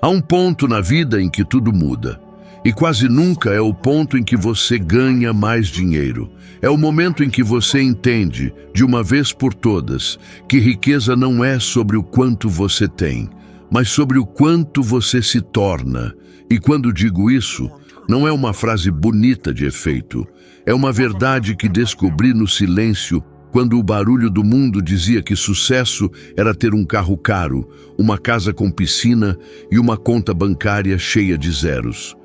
Há um ponto na vida em que tudo muda. E quase nunca é o ponto em que você ganha mais dinheiro. É o momento em que você entende, de uma vez por todas, que riqueza não é sobre o quanto você tem, mas sobre o quanto você se torna. E quando digo isso, não é uma frase bonita de efeito. É uma verdade que descobri no silêncio, quando o barulho do mundo dizia que sucesso era ter um carro caro, uma casa com piscina e uma conta bancária cheia de zeros.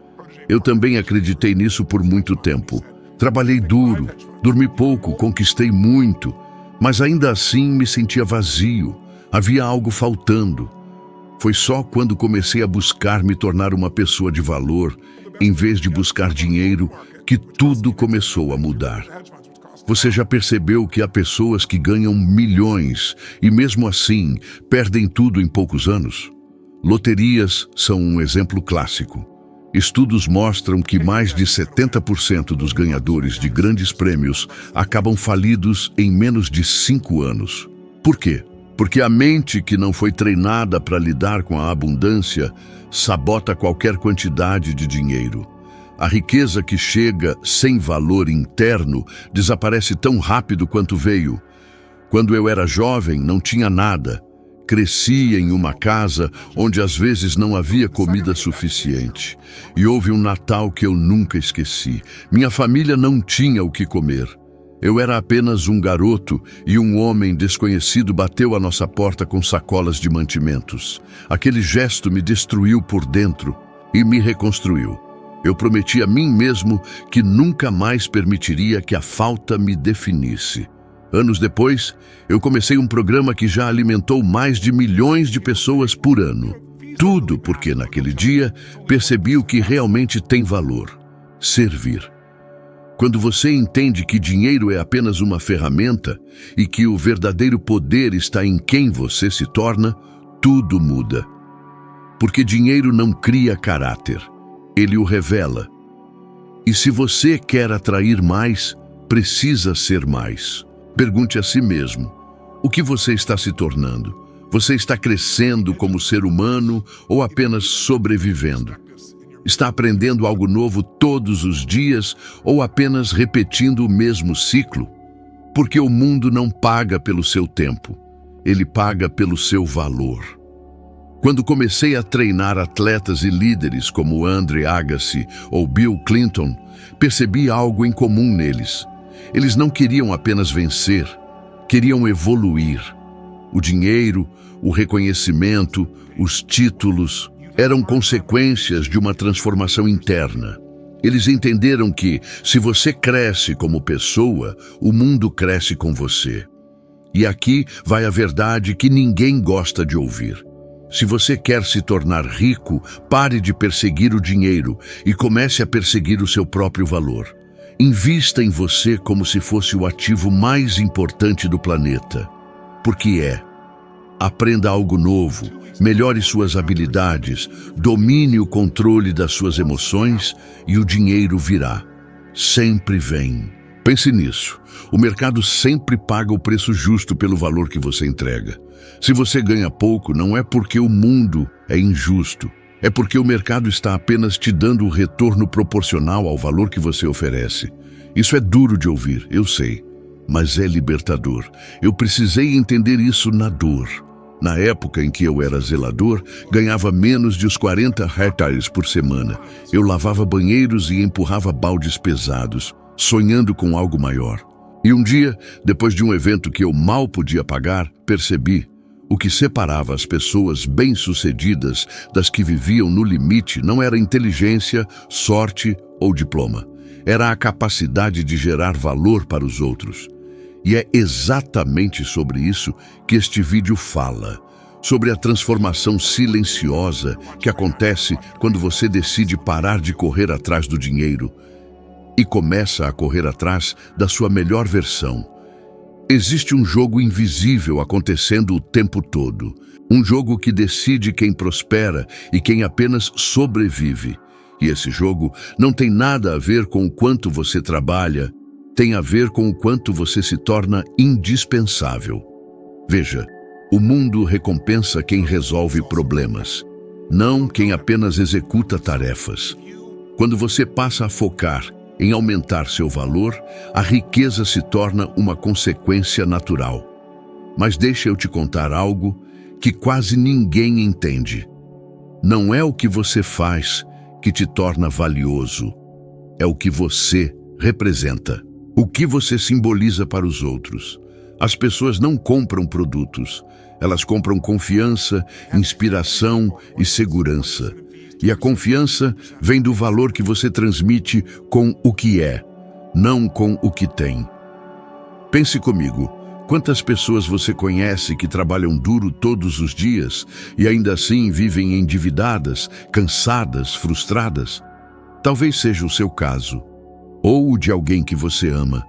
Eu também acreditei nisso por muito tempo. Trabalhei duro, dormi pouco, conquistei muito, mas ainda assim me sentia vazio. Havia algo faltando. Foi só quando comecei a buscar me tornar uma pessoa de valor, em vez de buscar dinheiro, que tudo começou a mudar. Você já percebeu que há pessoas que ganham milhões e mesmo assim perdem tudo em poucos anos? Loterias são um exemplo clássico. Estudos mostram que mais de 70% dos ganhadores de grandes prêmios acabam falidos em menos de 5 anos. Por quê? Porque a mente que não foi treinada para lidar com a abundância sabota qualquer quantidade de dinheiro. A riqueza que chega sem valor interno desaparece tão rápido quanto veio. Quando eu era jovem, não tinha nada. Cresci em uma casa onde às vezes não havia comida suficiente. E houve um Natal que eu nunca esqueci. Minha família não tinha o que comer. Eu era apenas um garoto e um homem desconhecido bateu à nossa porta com sacolas de mantimentos. Aquele gesto me destruiu por dentro e me reconstruiu. Eu prometi a mim mesmo que nunca mais permitiria que a falta me definisse. Anos depois, eu comecei um programa que já alimentou mais de milhões de pessoas por ano. Tudo porque naquele dia percebi o que realmente tem valor: servir. Quando você entende que dinheiro é apenas uma ferramenta e que o verdadeiro poder está em quem você se torna, tudo muda. Porque dinheiro não cria caráter, ele o revela. E se você quer atrair mais, precisa ser mais. Pergunte a si mesmo: o que você está se tornando? Você está crescendo como ser humano ou apenas sobrevivendo? Está aprendendo algo novo todos os dias ou apenas repetindo o mesmo ciclo? Porque o mundo não paga pelo seu tempo, ele paga pelo seu valor. Quando comecei a treinar atletas e líderes como Andre Agassi ou Bill Clinton, percebi algo em comum neles. Eles não queriam apenas vencer, queriam evoluir. O dinheiro, o reconhecimento, os títulos eram consequências de uma transformação interna. Eles entenderam que, se você cresce como pessoa, o mundo cresce com você. E aqui vai a verdade que ninguém gosta de ouvir. Se você quer se tornar rico, pare de perseguir o dinheiro e comece a perseguir o seu próprio valor. Invista em você como se fosse o ativo mais importante do planeta. Porque é. Aprenda algo novo, melhore suas habilidades, domine o controle das suas emoções e o dinheiro virá. Sempre vem. Pense nisso. O mercado sempre paga o preço justo pelo valor que você entrega. Se você ganha pouco, não é porque o mundo é injusto. É porque o mercado está apenas te dando o retorno proporcional ao valor que você oferece. Isso é duro de ouvir, eu sei, mas é libertador. Eu precisei entender isso na dor. Na época em que eu era zelador, ganhava menos de uns 40 reais por semana. Eu lavava banheiros e empurrava baldes pesados, sonhando com algo maior. E um dia, depois de um evento que eu mal podia pagar, percebi: o que separava as pessoas bem-sucedidas das que viviam no limite não era inteligência, sorte ou diploma. Era a capacidade de gerar valor para os outros. E é exatamente sobre isso que este vídeo fala. Sobre a transformação silenciosa que acontece quando você decide parar de correr atrás do dinheiro e começa a correr atrás da sua melhor versão. Existe um jogo invisível acontecendo o tempo todo. Um jogo que decide quem prospera e quem apenas sobrevive. E esse jogo não tem nada a ver com o quanto você trabalha, tem a ver com o quanto você se torna indispensável. Veja, o mundo recompensa quem resolve problemas. não quem apenas executa tarefas. Quando você passa a focar em aumentar seu valor, a riqueza se torna uma consequência natural. Mas deixa eu te contar algo que quase ninguém entende. Não é o que você faz que te torna valioso, é o que você representa, o que você simboliza para os outros. As pessoas não compram produtos, elas compram confiança, inspiração e segurança. E a confiança vem do valor que você transmite com o que é, não com o que tem. Pense comigo, quantas pessoas você conhece que trabalham duro todos os dias e ainda assim vivem endividadas, cansadas, frustradas? Talvez seja o seu caso, ou o de alguém que você ama.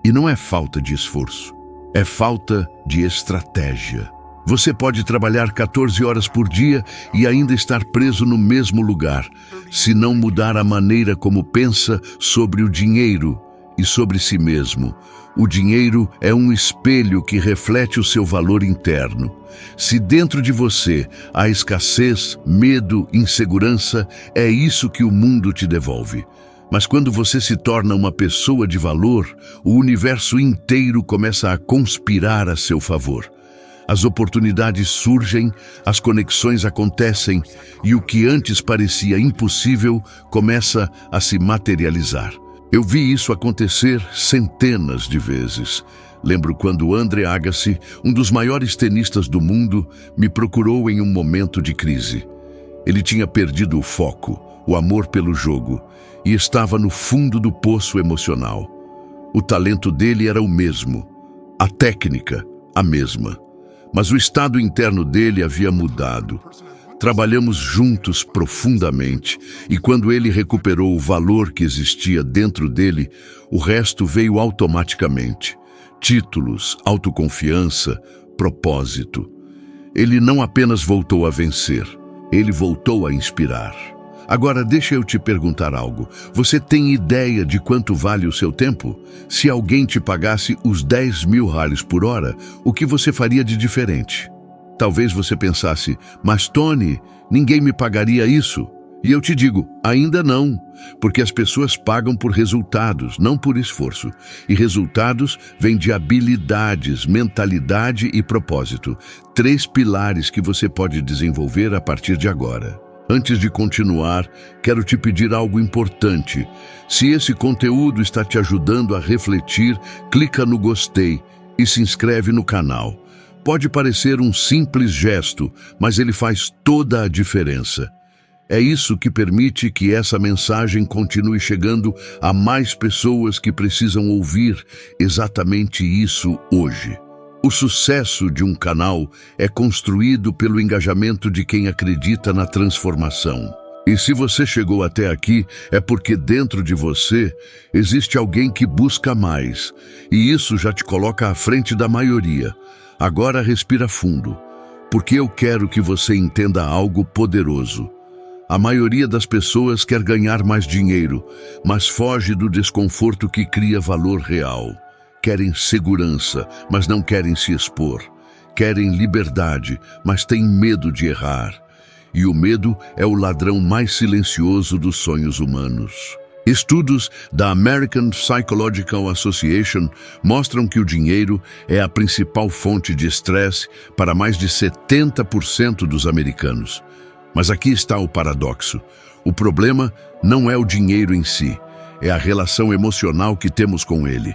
E não é falta de esforço, é falta de estratégia. Você pode trabalhar 14 horas por dia e ainda estar preso no mesmo lugar, se não mudar a maneira como pensa sobre o dinheiro e sobre si mesmo. O dinheiro é um espelho que reflete o seu valor interno. Se dentro de você há escassez, medo, insegurança, é isso que o mundo te devolve. Mas quando você se torna uma pessoa de valor, o universo inteiro começa a conspirar a seu favor. As oportunidades surgem, as conexões acontecem e o que antes parecia impossível começa a se materializar. Eu vi isso acontecer centenas de vezes. Lembro quando Andre Agassi, um dos maiores tenistas do mundo, me procurou em um momento de crise. Ele tinha perdido o foco, o amor pelo jogo, e estava no fundo do poço emocional. O talento dele era o mesmo, a técnica, a mesma. Mas o estado interno dele havia mudado. Trabalhamos juntos profundamente e quando ele recuperou o valor que existia dentro dele, o resto veio automaticamente. Títulos, autoconfiança, propósito. Ele não apenas voltou a vencer, ele voltou a inspirar. Agora deixa eu te perguntar algo. Você tem ideia de quanto vale o seu tempo? Se alguém te pagasse os 10.000 reais por hora, o que você faria de diferente? Talvez você pensasse, mas Tony, ninguém me pagaria isso. E eu te digo, ainda não, porque as pessoas pagam por resultados, não por esforço. E resultados vêm de habilidades, mentalidade e propósito. 3 pilares que você pode desenvolver a partir de agora. Antes de continuar, quero te pedir algo importante. Se esse conteúdo está te ajudando a refletir, clica no gostei e se inscreve no canal. Pode parecer um simples gesto, mas ele faz toda a diferença. É isso que permite que essa mensagem continue chegando a mais pessoas que precisam ouvir exatamente isso hoje. O sucesso de um canal é construído pelo engajamento de quem acredita na transformação. E se você chegou até aqui, é porque dentro de você existe alguém que busca mais. E isso já te coloca à frente da maioria. Agora respira fundo, porque eu quero que você entenda algo poderoso. A maioria das pessoas quer ganhar mais dinheiro, mas foge do desconforto que cria valor real. Querem segurança, mas não querem se expor. Querem liberdade, mas têm medo de errar. E o medo é o ladrão mais silencioso dos sonhos humanos. Estudos da American Psychological Association mostram que o dinheiro é a principal fonte de estresse para mais de 70% dos americanos. Mas aqui está o paradoxo. O problema não é o dinheiro em si, é a relação emocional que temos com ele.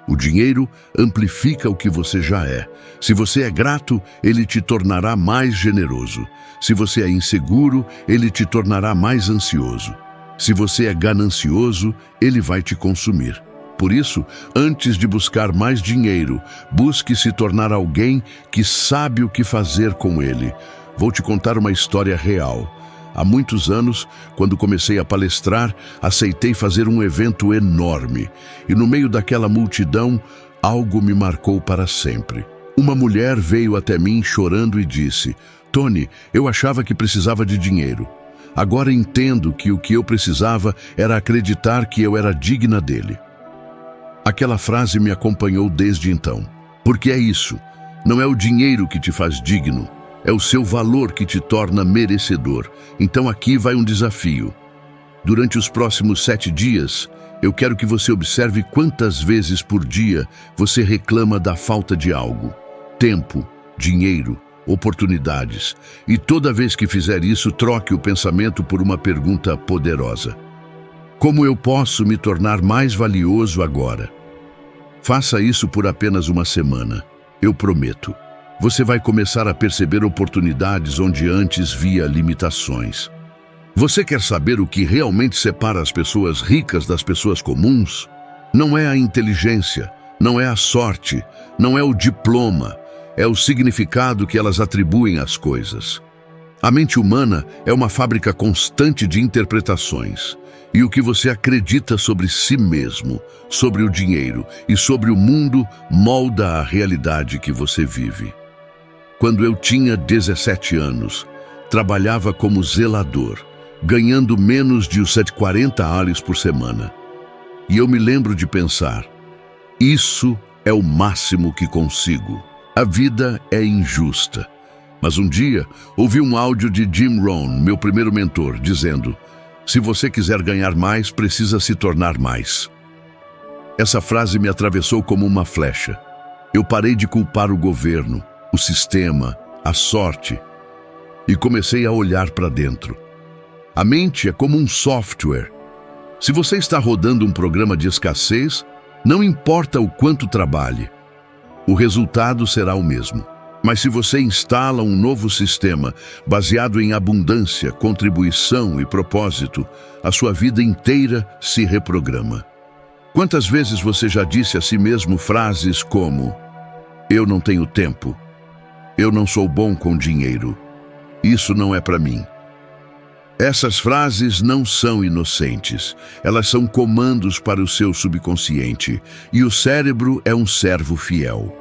O dinheiro amplifica o que você já é. Se você é grato, ele te tornará mais generoso. Se você é inseguro, ele te tornará mais ansioso. Se você é ganancioso, ele vai te consumir. Por isso, antes de buscar mais dinheiro, busque se tornar alguém que sabe o que fazer com ele. Vou te contar uma história real. Há muitos anos, quando comecei a palestrar, aceitei fazer um evento enorme. E no meio daquela multidão, algo me marcou para sempre. Uma mulher veio até mim chorando e disse: Tony, eu achava que precisava de dinheiro. Agora entendo que o que eu precisava era acreditar que eu era digna dele. Aquela frase me acompanhou desde então. Porque é isso. Não é o dinheiro que te faz digno, É o seu valor que te torna merecedor. Então aqui vai um desafio. Durante os próximos 7 dias, eu quero que você observe quantas vezes por dia você reclama da falta de algo. Tempo, dinheiro, oportunidades. E toda vez que fizer isso, troque o pensamento por uma pergunta poderosa. Como eu posso me tornar mais valioso agora? Faça isso por apenas uma semana. Eu prometo. Você vai começar a perceber oportunidades onde antes via limitações. Você quer saber o que realmente separa as pessoas ricas das pessoas comuns? Não é a inteligência, não é a sorte, não é o diploma, é o significado que elas atribuem às coisas. A mente humana é uma fábrica constante de interpretações. E o que você acredita sobre si mesmo, sobre o dinheiro e sobre o mundo molda a realidade que você vive. Quando eu tinha 17 anos, trabalhava como zelador, ganhando menos de os 40 ares por semana. E eu me lembro de pensar, isso é o máximo que consigo. A vida é injusta. Mas um dia, ouvi um áudio de Jim Rohn, meu primeiro mentor, dizendo: se você quiser ganhar mais, precisa se tornar mais. Essa frase me atravessou como uma flecha. Eu parei de culpar o governo, o sistema, a sorte, e comecei a olhar para dentro. A mente é como um software. Se você está rodando um programa de escassez, não importa o quanto trabalhe, o resultado será o mesmo. Mas se você instala um novo sistema baseado em abundância, contribuição e propósito, a sua vida inteira se reprograma. Quantas vezes você já disse a si mesmo frases como: eu não tenho tempo, eu não sou bom com dinheiro, isso não é para mim. Essas frases não são inocentes, elas são comandos para o seu subconsciente, e o cérebro é um servo fiel.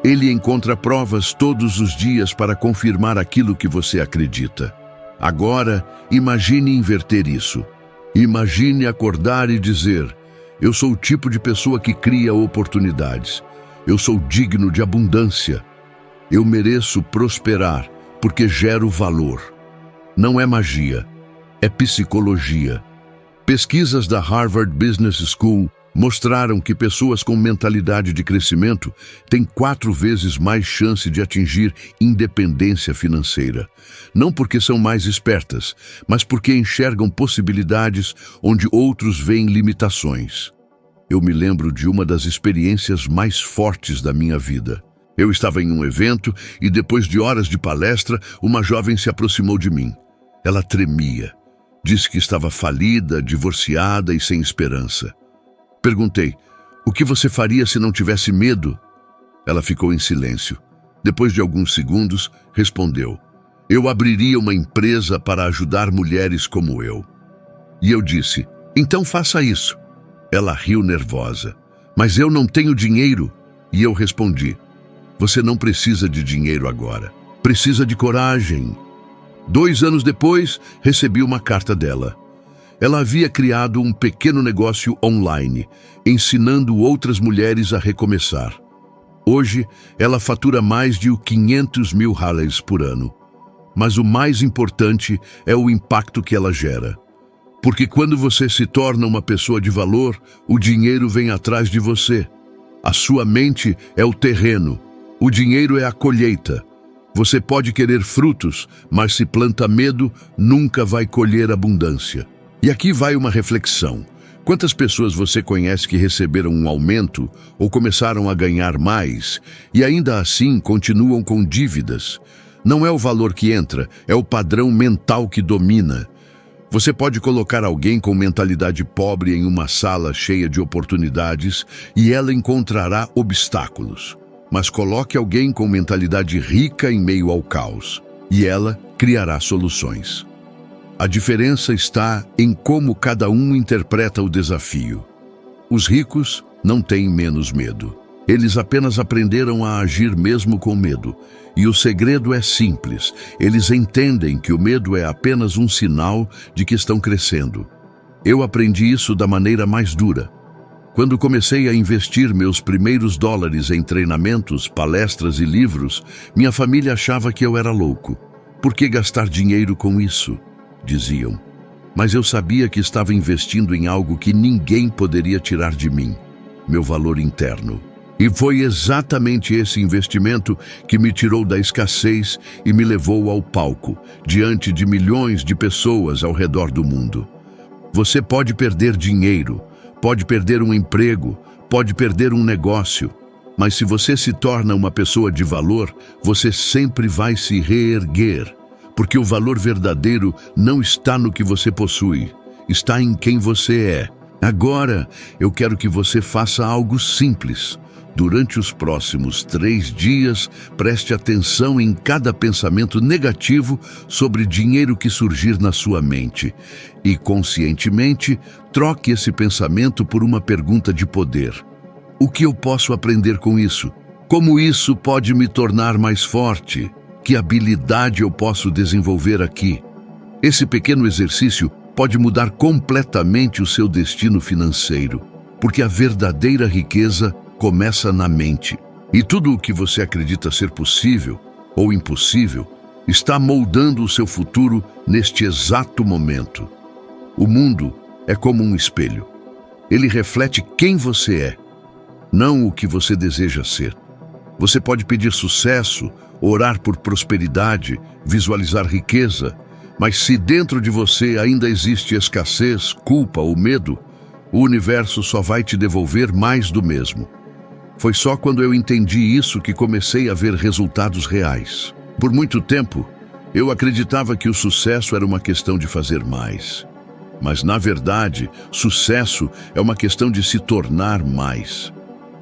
Ele encontra provas todos os dias para confirmar aquilo que você acredita. Agora, imagine inverter isso. Imagine acordar e dizer: eu sou o tipo de pessoa que cria oportunidades. Eu sou digno de abundância. Eu mereço prosperar porque gero valor. Não é magia, é psicologia. Pesquisas da Harvard Business School mostraram que pessoas com mentalidade de crescimento têm 4 vezes mais chance de atingir independência financeira. Não porque são mais espertas, mas porque enxergam possibilidades onde outros veem limitações. Eu me lembro de uma das experiências mais fortes da minha vida. Eu estava em um evento e depois de horas de palestra, uma jovem se aproximou de mim. Ela tremia. Disse que estava falida, divorciada e sem esperança. Perguntei: o que você faria se não tivesse medo? Ela ficou em silêncio. Depois de alguns segundos, respondeu: eu abriria uma empresa para ajudar mulheres como eu. E eu disse: então faça isso. Ela riu nervosa. Mas eu não tenho dinheiro. E eu respondi: você não precisa de dinheiro agora. Precisa de coragem. 2 anos depois, recebi uma carta dela. Ela havia criado um pequeno negócio online, ensinando outras mulheres a recomeçar. Hoje, ela fatura mais de 500 mil Harleys por ano. Mas o mais importante é o impacto que ela gera. Porque quando você se torna uma pessoa de valor, o dinheiro vem atrás de você. A sua mente é o terreno, o dinheiro é a colheita. Você pode querer frutos, mas se planta medo, nunca vai colher abundância. E aqui vai uma reflexão. Quantas pessoas você conhece que receberam um aumento ou começaram a ganhar mais e ainda assim continuam com dívidas? Não é o valor que entra, é o padrão mental que domina. Você pode colocar alguém com mentalidade pobre em uma sala cheia de oportunidades e ela encontrará obstáculos. Mas coloque alguém com mentalidade rica em meio ao caos e ela criará soluções. A diferença está em como cada um interpreta o desafio. Os ricos não têm menos medo. Eles apenas aprenderam a agir mesmo com medo. E o segredo é simples. Eles entendem que o medo é apenas um sinal de que estão crescendo. Eu aprendi isso da maneira mais dura. Quando comecei a investir meus primeiros dólares em treinamentos, palestras e livros, minha família achava que eu era louco. Por que gastar dinheiro com isso? Diziam. Mas eu sabia que estava investindo em algo que ninguém poderia tirar de mim, meu valor interno. E foi exatamente esse investimento que me tirou da escassez e me levou ao palco, diante de milhões de pessoas ao redor do mundo. Você pode perder dinheiro, pode perder um emprego, pode perder um negócio, mas se você se torna uma pessoa de valor, você sempre vai se reerguer, porque o valor verdadeiro não está no que você possui, está em quem você é. Agora, eu quero que você faça algo simples. Durante os próximos 3 dias, preste atenção em cada pensamento negativo sobre dinheiro que surgir na sua mente e, conscientemente, troque esse pensamento por uma pergunta de poder. O que eu posso aprender com isso? Como isso pode me tornar mais forte? Que habilidade eu posso desenvolver aqui? Esse pequeno exercício pode mudar completamente o seu destino financeiro, porque a verdadeira riqueza começa na mente. E tudo o que você acredita ser possível ou impossível está moldando o seu futuro neste exato momento. O mundo é como um espelho. Ele reflete quem você é, não o que você deseja ser. Você pode pedir sucesso, orar por prosperidade, visualizar riqueza, mas se dentro de você ainda existe escassez, culpa ou medo, o universo só vai te devolver mais do mesmo. Foi só quando eu entendi isso que comecei a ver resultados reais. Por muito tempo, eu acreditava que o sucesso era uma questão de fazer mais. Mas, na verdade, sucesso é uma questão de se tornar mais.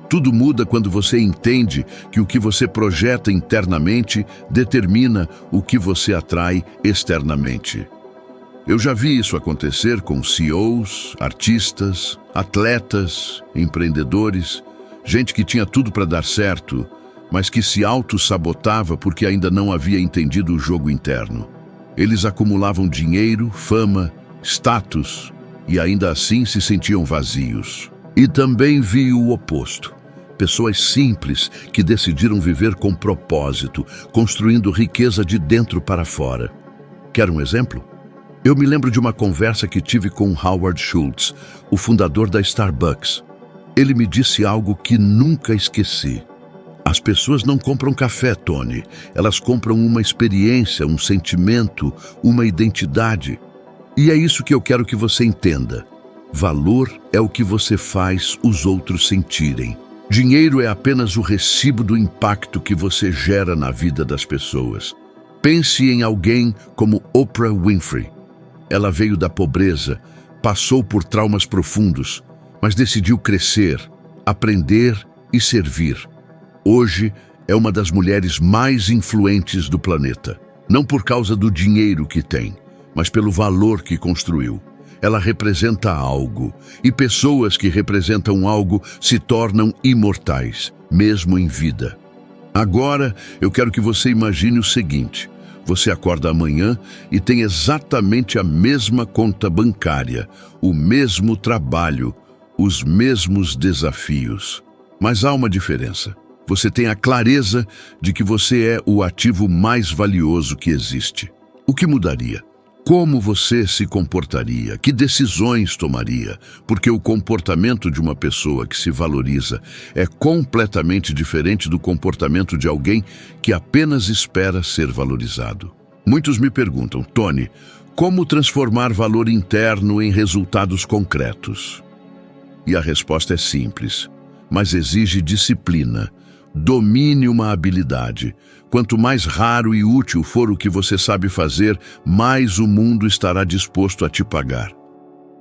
Tudo muda quando você entende que o que você projeta internamente determina o que você atrai externamente. Eu já vi isso acontecer com CEOs, artistas, atletas, empreendedores, gente que tinha tudo para dar certo, mas que se auto-sabotava porque ainda não havia entendido o jogo interno. Eles acumulavam dinheiro, fama, status e ainda assim se sentiam vazios. E também vi o oposto. Pessoas simples que decidiram viver com propósito, construindo riqueza de dentro para fora. Quer um exemplo? Eu me lembro de uma conversa que tive com Howard Schultz, o fundador da Starbucks. Ele me disse algo que nunca esqueci. As pessoas não compram café, Tony. Elas compram uma experiência, um sentimento, uma identidade. E é isso que eu quero que você entenda. Valor é o que você faz os outros sentirem. Dinheiro é apenas o recibo do impacto que você gera na vida das pessoas. Pense em alguém como Oprah Winfrey. Ela veio da pobreza, passou por traumas profundos, mas decidiu crescer, aprender e servir. Hoje é uma das mulheres mais influentes do planeta. Não por causa do dinheiro que tem, mas pelo valor que construiu. Ela representa algo, e pessoas que representam algo se tornam imortais, mesmo em vida. Agora, eu quero que você imagine o seguinte: você acorda amanhã e tem exatamente a mesma conta bancária, o mesmo trabalho, os mesmos desafios. Mas há uma diferença. Você tem a clareza de que você é o ativo mais valioso que existe. O que mudaria? Como você se comportaria? Que decisões tomaria? Porque o comportamento de uma pessoa que se valoriza é completamente diferente do comportamento de alguém que apenas espera ser valorizado. Muitos me perguntam, Tony, como transformar valor interno em resultados concretos? E a resposta é simples, mas exige disciplina. Domine uma habilidade. Quanto mais raro e útil for o que você sabe fazer, mais o mundo estará disposto a te pagar.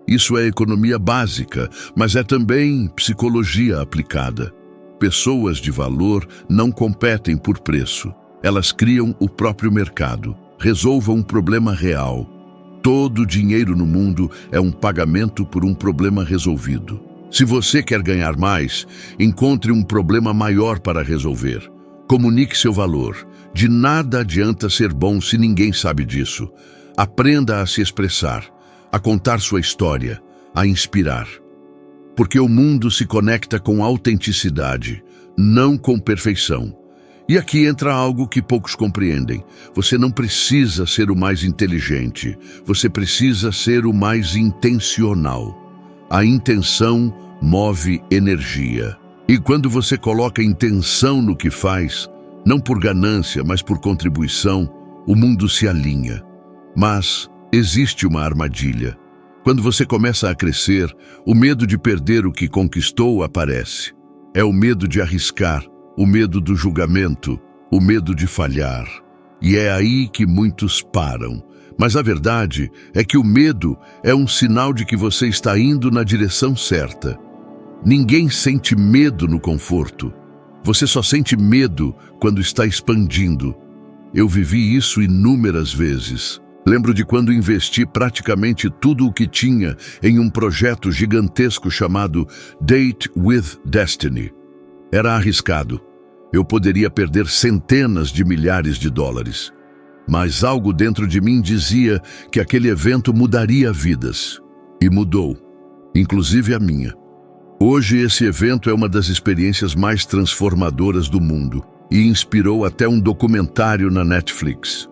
Isso é economia básica, mas é também psicologia aplicada. Pessoas de valor não competem por preço. Elas criam o próprio mercado, resolvam um problema real. Todo dinheiro no mundo é um pagamento por um problema resolvido. Se você quer ganhar mais, encontre um problema maior para resolver. Comunique seu valor. De nada adianta ser bom se ninguém sabe disso. Aprenda a se expressar, a contar sua história, a inspirar. porque o mundo se conecta com autenticidade, não com perfeição. E aqui entra algo que poucos compreendem. Você não precisa ser o mais inteligente, você precisa ser o mais intencional. A intenção move energia. E quando você coloca intenção no que faz, não por ganância, mas por contribuição, o mundo se alinha. Mas existe uma armadilha. Quando você começa a crescer, o medo de perder o que conquistou aparece. É o medo de arriscar, o medo do julgamento, o medo de falhar. E é aí que muitos param. Mas a verdade é que o medo é um sinal de que você está indo na direção certa. Ninguém sente medo no conforto. Você só sente medo quando está expandindo. Eu vivi isso inúmeras vezes. Lembro de quando investi praticamente tudo o que tinha em um projeto gigantesco chamado Date with Destiny. Era arriscado. Eu poderia perder centenas de milhares de dólares. Mas algo dentro de mim dizia que aquele evento mudaria vidas. E mudou, inclusive a minha. Hoje esse evento é uma das experiências mais transformadoras do mundo e inspirou até um documentário na Netflix.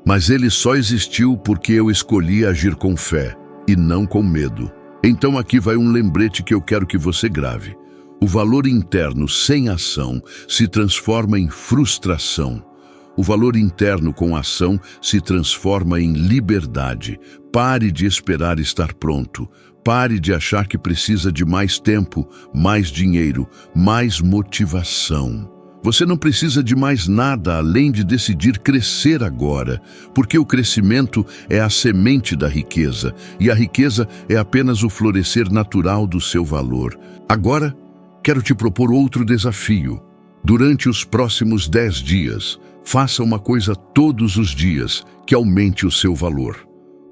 Mas ele só existiu porque eu escolhi agir com fé e não com medo. Então aqui vai um lembrete que eu quero que você grave. O valor interno sem ação se transforma em frustração. O valor interno com ação se transforma em liberdade. Pare de esperar estar pronto. Pare de achar que precisa de mais tempo, mais dinheiro, mais motivação. Você não precisa de mais nada além de decidir crescer agora, porque o crescimento é a semente da riqueza, e a riqueza é apenas o florescer natural do seu valor. Agora, quero te propor outro desafio. Durante os próximos 10 dias, faça uma coisa todos os dias que aumente o seu valor.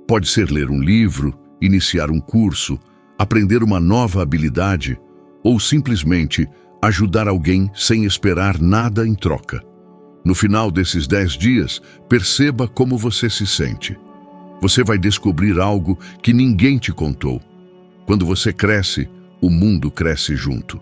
Pode ser ler um livro, iniciar um curso, aprender uma nova habilidade ou simplesmente ajudar alguém sem esperar nada em troca. No final desses 10 dias, perceba como você se sente. Você vai descobrir algo que ninguém te contou. Quando você cresce, o mundo cresce junto.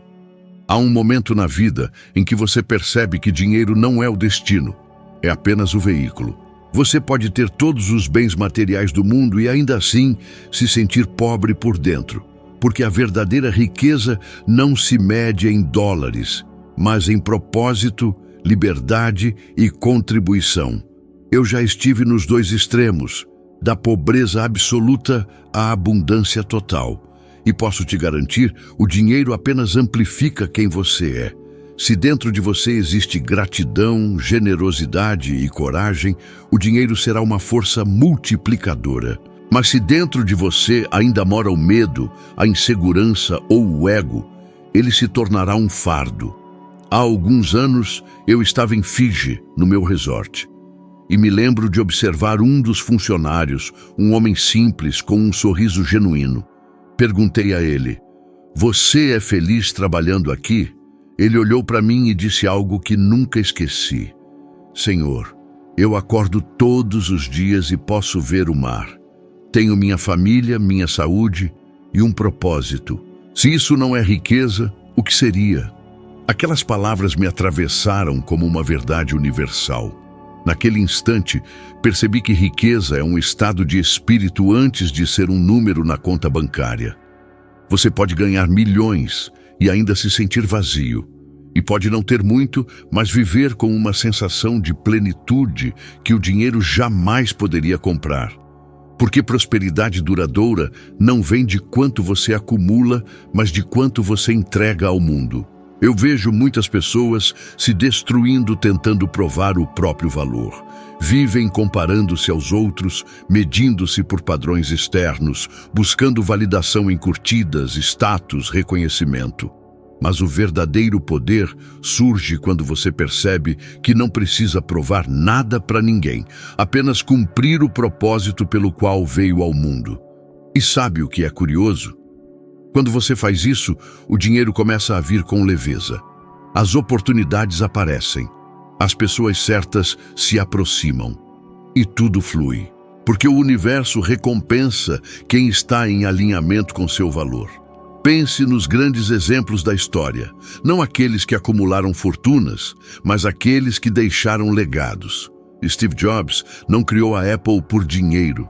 Há um momento na vida em que você percebe que dinheiro não é o destino, é apenas o veículo. Você pode ter todos os bens materiais do mundo e ainda assim se sentir pobre por dentro, porque a verdadeira riqueza não se mede em dólares, mas em propósito, liberdade e contribuição. Eu já estive nos dois extremos, da pobreza absoluta à abundância total. E posso te garantir, o dinheiro apenas amplifica quem você é. Se dentro de você existe gratidão, generosidade e coragem, o dinheiro será uma força multiplicadora. Mas se dentro de você ainda mora o medo, a insegurança ou o ego, ele se tornará um fardo. Há alguns anos, eu estava em Fiji, no meu resort. E me lembro de observar um dos funcionários, um homem simples com um sorriso genuíno. Perguntei a ele, "Você é feliz trabalhando aqui?" Ele olhou para mim e disse algo que nunca esqueci. "Senhor, eu acordo todos os dias e posso ver o mar. Tenho minha família, minha saúde e um propósito. Se isso não é riqueza, o que seria?" Aquelas palavras me atravessaram como uma verdade universal. Naquele instante, percebi que riqueza é um estado de espírito antes de ser um número na conta bancária. Você pode ganhar milhões e ainda se sentir vazio. E pode não ter muito, mas viver com uma sensação de plenitude que o dinheiro jamais poderia comprar. Porque prosperidade duradoura não vem de quanto você acumula, mas de quanto você entrega ao mundo. Eu vejo muitas pessoas se destruindo tentando provar o próprio valor. Vivem comparando-se aos outros, medindo-se por padrões externos, buscando validação em curtidas, status, reconhecimento. Mas o verdadeiro poder surge quando você percebe que não precisa provar nada para ninguém, apenas cumprir o propósito pelo qual veio ao mundo. E sabe o que é curioso? Quando você faz isso, o dinheiro começa a vir com leveza. As oportunidades aparecem. As pessoas certas se aproximam. E tudo flui. Porque o universo recompensa quem está em alinhamento com seu valor. Pense nos grandes exemplos da história, não aqueles que acumularam fortunas, mas aqueles que deixaram legados. Steve Jobs não criou a Apple por dinheiro.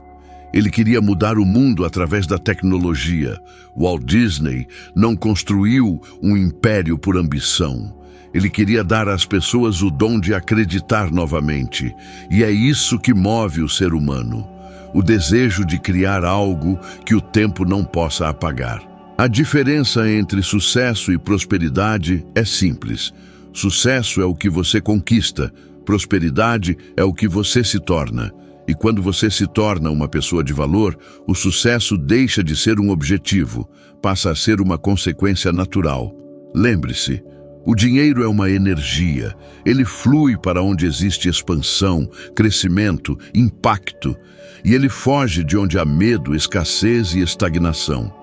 Ele queria mudar o mundo através da tecnologia. Walt Disney não construiu um império por ambição. Ele queria dar às pessoas o dom de acreditar novamente. E é isso que move o ser humano. O desejo de criar algo que o tempo não possa apagar. A diferença entre sucesso e prosperidade é simples. Sucesso é o que você conquista, prosperidade é o que você se torna. E quando você se torna uma pessoa de valor, o sucesso deixa de ser um objetivo, passa a ser uma consequência natural. Lembre-se, o dinheiro é uma energia. Ele flui para onde existe expansão, crescimento, impacto. E ele foge de onde há medo, escassez e estagnação.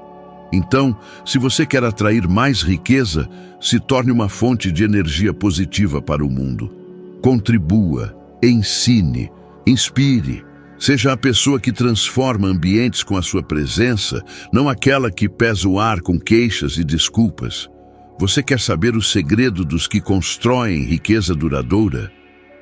Então, se você quer atrair mais riqueza, se torne uma fonte de energia positiva para o mundo. Contribua, ensine, inspire. Seja a pessoa que transforma ambientes com a sua presença, não aquela que pesa o ar com queixas e desculpas. Você quer saber o segredo dos que constroem riqueza duradoura?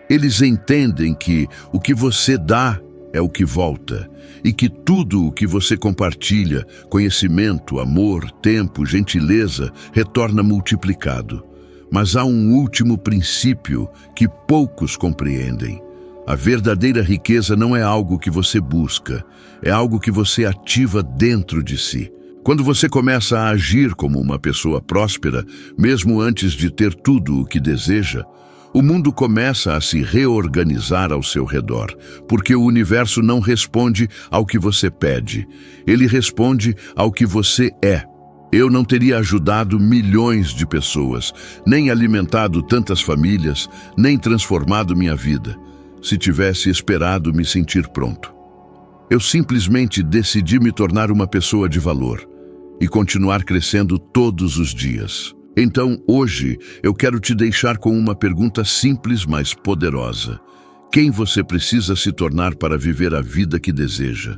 Eles entendem que o que você dá é o que volta, e que tudo o que você compartilha, conhecimento, amor, tempo, gentileza, retorna multiplicado. Mas há um último princípio que poucos compreendem. A verdadeira riqueza não é algo que você busca, é algo que você ativa dentro de si. Quando você começa a agir como uma pessoa próspera, mesmo antes de ter tudo o que deseja, o mundo começa a se reorganizar ao seu redor, porque o universo não responde ao que você pede, ele responde ao que você é. Eu não teria ajudado milhões de pessoas, nem alimentado tantas famílias, nem transformado minha vida, se tivesse esperado me sentir pronto. Eu simplesmente decidi me tornar uma pessoa de valor e continuar crescendo todos os dias. Então, hoje, eu quero te deixar com uma pergunta simples, mas poderosa. Quem você precisa se tornar para viver a vida que deseja?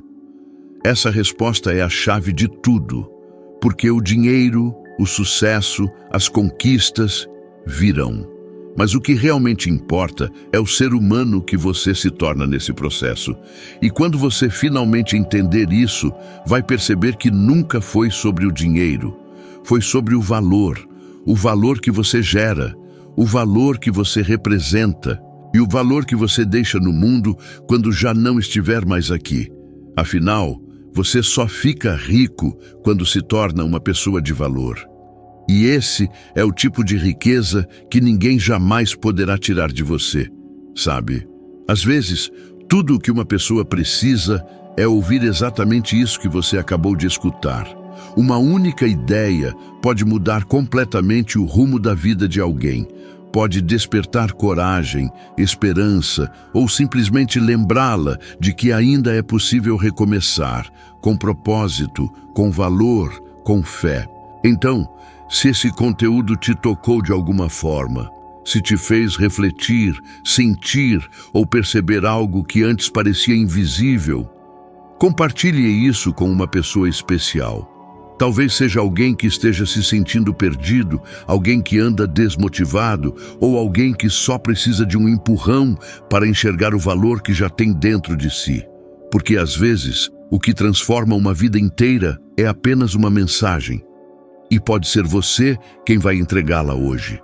Essa resposta é a chave de tudo, porque o dinheiro, o sucesso, as conquistas virão. Mas o que realmente importa é o ser humano que você se torna nesse processo. E quando você finalmente entender isso, vai perceber que nunca foi sobre o dinheiro, foi sobre o valor que você gera, o valor que você representa e o valor que você deixa no mundo quando já não estiver mais aqui. Afinal, você só fica rico quando se torna uma pessoa de valor. E esse é o tipo de riqueza que ninguém jamais poderá tirar de você, sabe? Às vezes, tudo o que uma pessoa precisa é ouvir exatamente isso que você acabou de escutar. Uma única ideia pode mudar completamente o rumo da vida de alguém. Pode despertar coragem, esperança ou simplesmente lembrá-la de que ainda é possível recomeçar, com propósito, com valor, com fé. Então, se esse conteúdo te tocou de alguma forma, se te fez refletir, sentir ou perceber algo que antes parecia invisível, compartilhe isso com uma pessoa especial. Talvez seja alguém que esteja se sentindo perdido, alguém que anda desmotivado ou alguém que só precisa de um empurrão para enxergar o valor que já tem dentro de si. Porque às vezes, o que transforma uma vida inteira é apenas uma mensagem. E pode ser você quem vai entregá-la hoje.